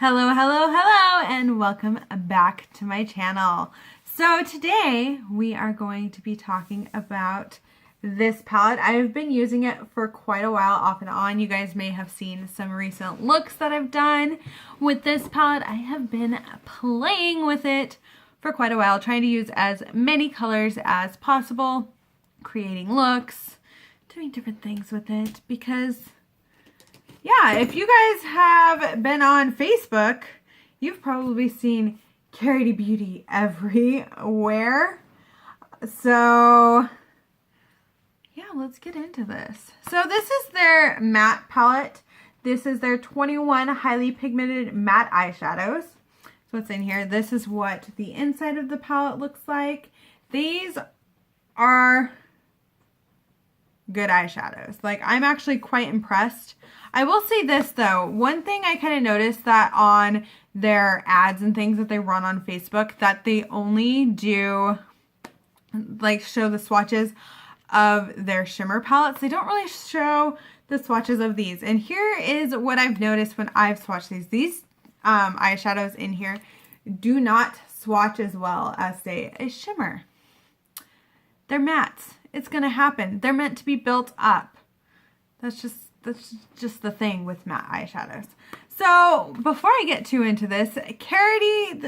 Hello, hello, hello, and welcome back to my channel. So today we are going to be talking about this palette. I've been using it for quite a while, off and on. You guys may have seen some recent looks that I've done with this palette. I have been playing with it for quite a while, trying to use as many colors as possible, creating looks, doing different things with it, because yeah, if you guys have been on Facebook, you've probably seen Karity Beauty everywhere. So yeah, let's get into this. So this is their matte palette. This is their 21 highly pigmented matte eyeshadows. So what's in here? This is what the inside of the palette looks like. These are good eyeshadows. Like, I'm actually quite impressed. I will say this though, one thing I kind of noticed that on their ads and things that they run on Facebook, that they only do like show the swatches of their shimmer palettes. They don't really show the swatches of these. And here is what I've noticed when I've swatched these. These eyeshadows in here do not swatch as well as, say, a shimmer. They're mattes. It's going to happen. They're meant to be built up. That's just the thing with matte eyeshadows. So before I get too into this, Karity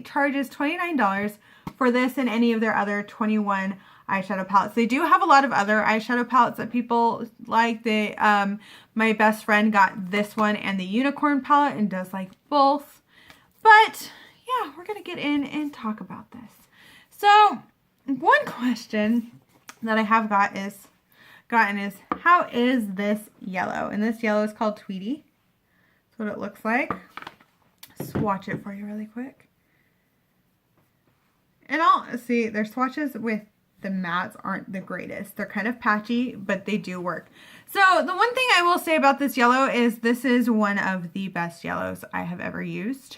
charges $29 for this and any of their other 21 eyeshadow palettes. They do have a lot of other eyeshadow palettes that people like. My best friend got this one and the unicorn palette and does like both. But yeah, we're gonna get in and talk about this. So one question that I have gotten is, how is this yellow? And this yellow is called Tweety. That's what it looks like. Swatch it for you really quick. And I'll see, their swatches with the mattes aren't the greatest. They're kind of patchy, but they do work. So the one thing I will say about this yellow is this is one of the best yellows I have ever used.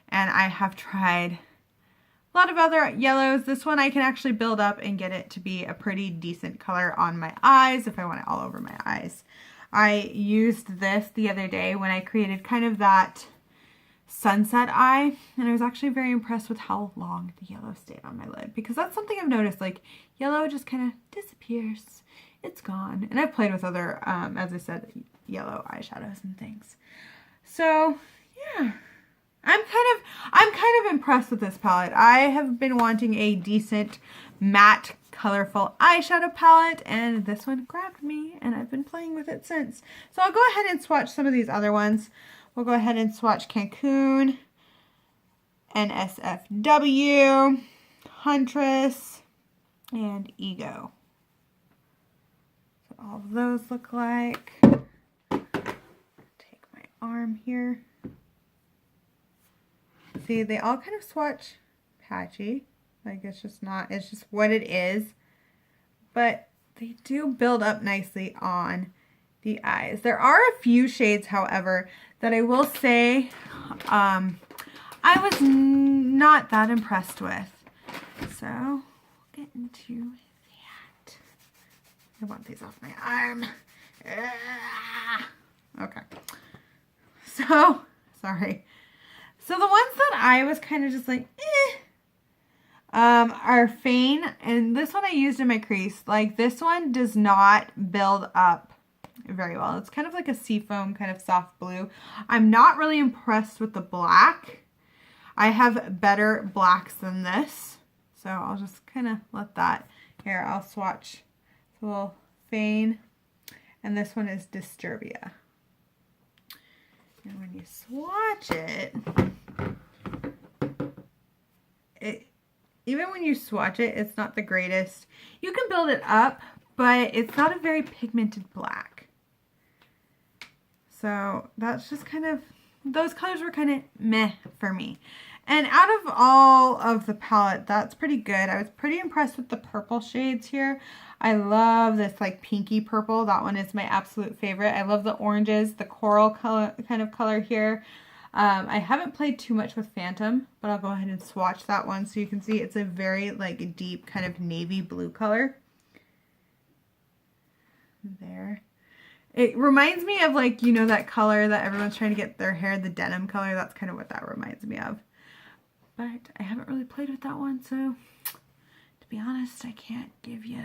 And I have tried a lot of other yellows. This one I can actually build up and get it to be a pretty decent color on my eyes if I want it all over my eyes. I used this the other day when I created kind of that sunset eye, and I was actually very impressed with how long the yellow stayed on my lid, because that's something I've noticed, like yellow just kind of disappears. It's gone. And I've played with other, as I said, yellow eyeshadows and things. So yeah. I'm kind of impressed with this palette. I have been wanting a decent matte colorful eyeshadow palette, and this one grabbed me and I've been playing with it since. So I'll go ahead and swatch some of these other ones. We'll go ahead and swatch Cancun, NSFW, Huntress, and Ego. So all of those look like. Take my arm here. See, they all kind of swatch patchy. Like, it's just what it is. But they do build up nicely on the eyes. There are a few shades, however, that I will say I was not that impressed with. So, we'll get into that. I want these off my arm. Okay. So, sorry. So the ones that I was kind of just like, are Feign, and this one I used in my crease. Like, this one does not build up very well. It's kind of like a seafoam kind of soft blue. I'm not really impressed with the black. I have better blacks than this. So I'll just kind of let that, here, I'll swatch a little Feign, and this one is Disturbia. And when you swatch it, even when you swatch it, it's not the greatest. You can build it up, but it's not a very pigmented black. So that's just kind of, those colors were kind of meh for me. And out of all of the palette, that's pretty good. I was pretty impressed with the purple shades here. I love this like pinky purple. That one is my absolute favorite. I love the oranges, the coral color, kind of color here. I haven't played too much with Phantom, but I'll go ahead and swatch that one so you can see it's a very like deep kind of navy blue color. There. It reminds me of, like, you know, that color that everyone's trying to get their hair, the denim color. That's kind of what that reminds me of. But I haven't really played with that one, so to be honest, I can't give you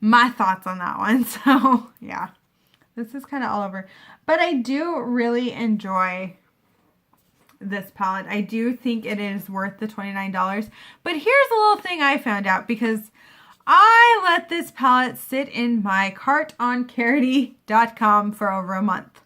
my thoughts on that one. So yeah, this is kind of all over. But I do really enjoy this palette. I do think it is worth the $29. But here's a little thing I found out, because I let this palette sit in my cart on Karity.com for over a month.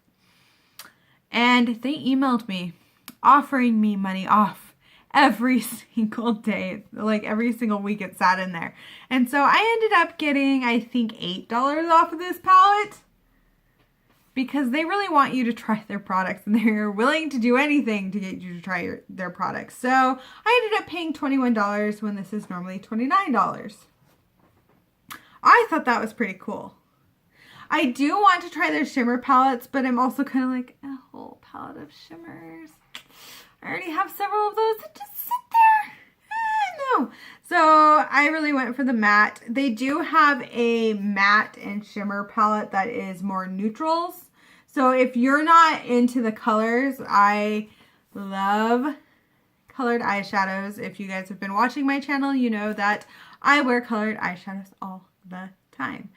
And they emailed me offering me money off every single day. Like every single week it sat in there. And so I ended up getting, I think, $8 off of this palette, because they really want you to try their products and they're willing to do anything to get you to try their products. So I ended up paying $21 when this is normally $29. I thought that was pretty cool. I do want to try their shimmer palettes, but I'm also kind of like, a whole palette of shimmers. I already have several of those that just sit there. No. So I really went for the matte. They do have a matte and shimmer palette that is more neutrals. So if you're not into the colors, I love colored eyeshadows. If you guys have been watching my channel, you know that I wear colored eyeshadows all the time.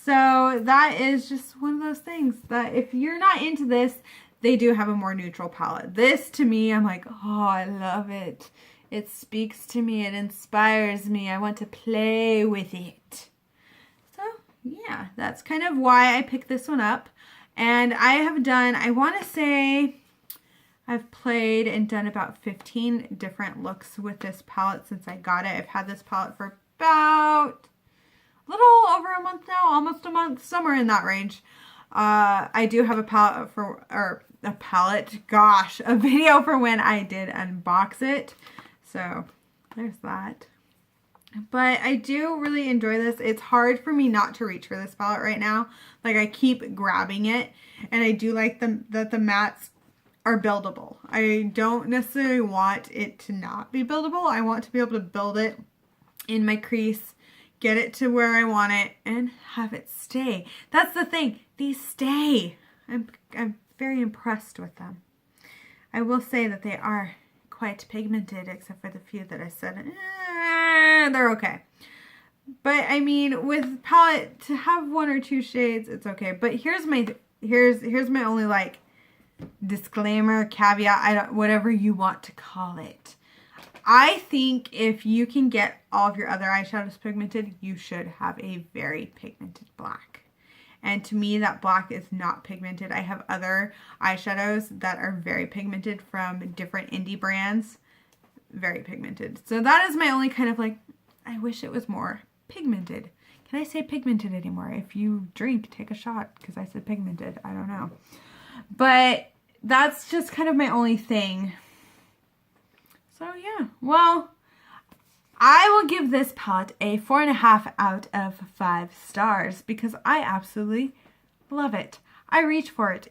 So that is just one of those things that if you're not into this, they do have a more neutral palette. This, to me, I'm like, oh, I love it. It speaks to me. It inspires me. I want to play with it. So yeah, that's kind of why I picked this one up. And I have done, I want to say, I've played and done about 15 different looks with this palette since I got it. I've had this palette for about a little over a month now, almost a month, somewhere in that range. I do have a palette a video for when I did unbox it. So there's that. But I do really enjoy this. It's hard for me not to reach for this palette right now. Like, I keep grabbing it, and I do like that the mattes are buildable. I don't necessarily want it to not be buildable. I want to be able to build it in my crease, get it to where I want it, and have it stay. That's the thing. These stay. I'm very impressed with them. I will say that they are quite pigmented, except for the few that I said, they're okay. But I mean, with palette, to have one or two shades, it's okay. But here's my only, like, disclaimer, caveat, whatever you want to call it. I think if you can get all of your other eyeshadows pigmented, you should have a very pigmented black. And to me, that black is not pigmented. I have other eyeshadows that are very pigmented from different indie brands. Very pigmented. So that is my only kind of like, I wish it was more pigmented. Can I say pigmented anymore? If you drink, take a shot, because I said pigmented. I don't know. But that's just kind of my only thing. So yeah, well, I will give this palette a 4.5 out of 5 stars because I absolutely love it. I reach for it.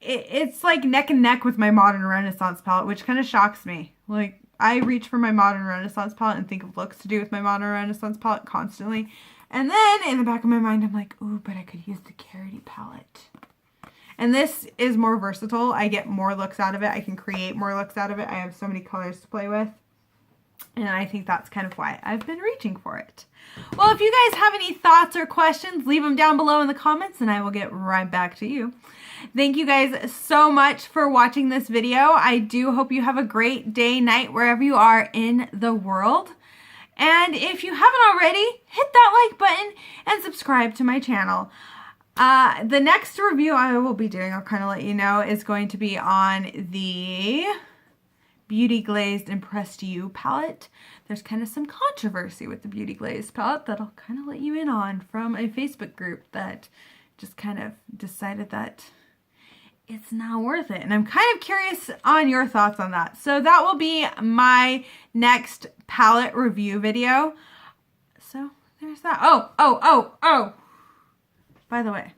It's like neck and neck with my Modern Renaissance palette, which kind of shocks me. Like, I reach for my Modern Renaissance palette and think of looks to do with my Modern Renaissance palette constantly. And then in the back of my mind, I'm like, ooh, but I could use the Karity palette. And this is more versatile. I get more looks out of it. I can create more looks out of it. I have so many colors to play with. And I think that's kind of why I've been reaching for it. Well, if you guys have any thoughts or questions, leave them down below in the comments and I will get right back to you. Thank you guys so much for watching this video. I do hope you have a great day, night, wherever you are in the world. And if you haven't already, hit that like button and subscribe to my channel. The next review I will be doing, I'll kind of let you know, is going to be on the Beauty Glazed Impressed You palette. There's kind of some controversy with the Beauty Glazed palette that I'll kind of let you in on from a Facebook group that just kind of decided that it's not worth it. And I'm kind of curious on your thoughts on that. So that will be my next palette review video. So there's that. Oh. By the way,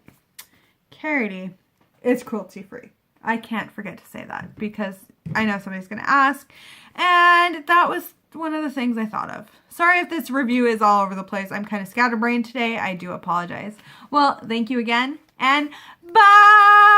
Karity is cruelty-free. I can't forget to say that because I know somebody's going to ask. And that was one of the things I thought of. Sorry if this review is all over the place. I'm kind of scatterbrained today. I do apologize. Well, thank you again, and bye!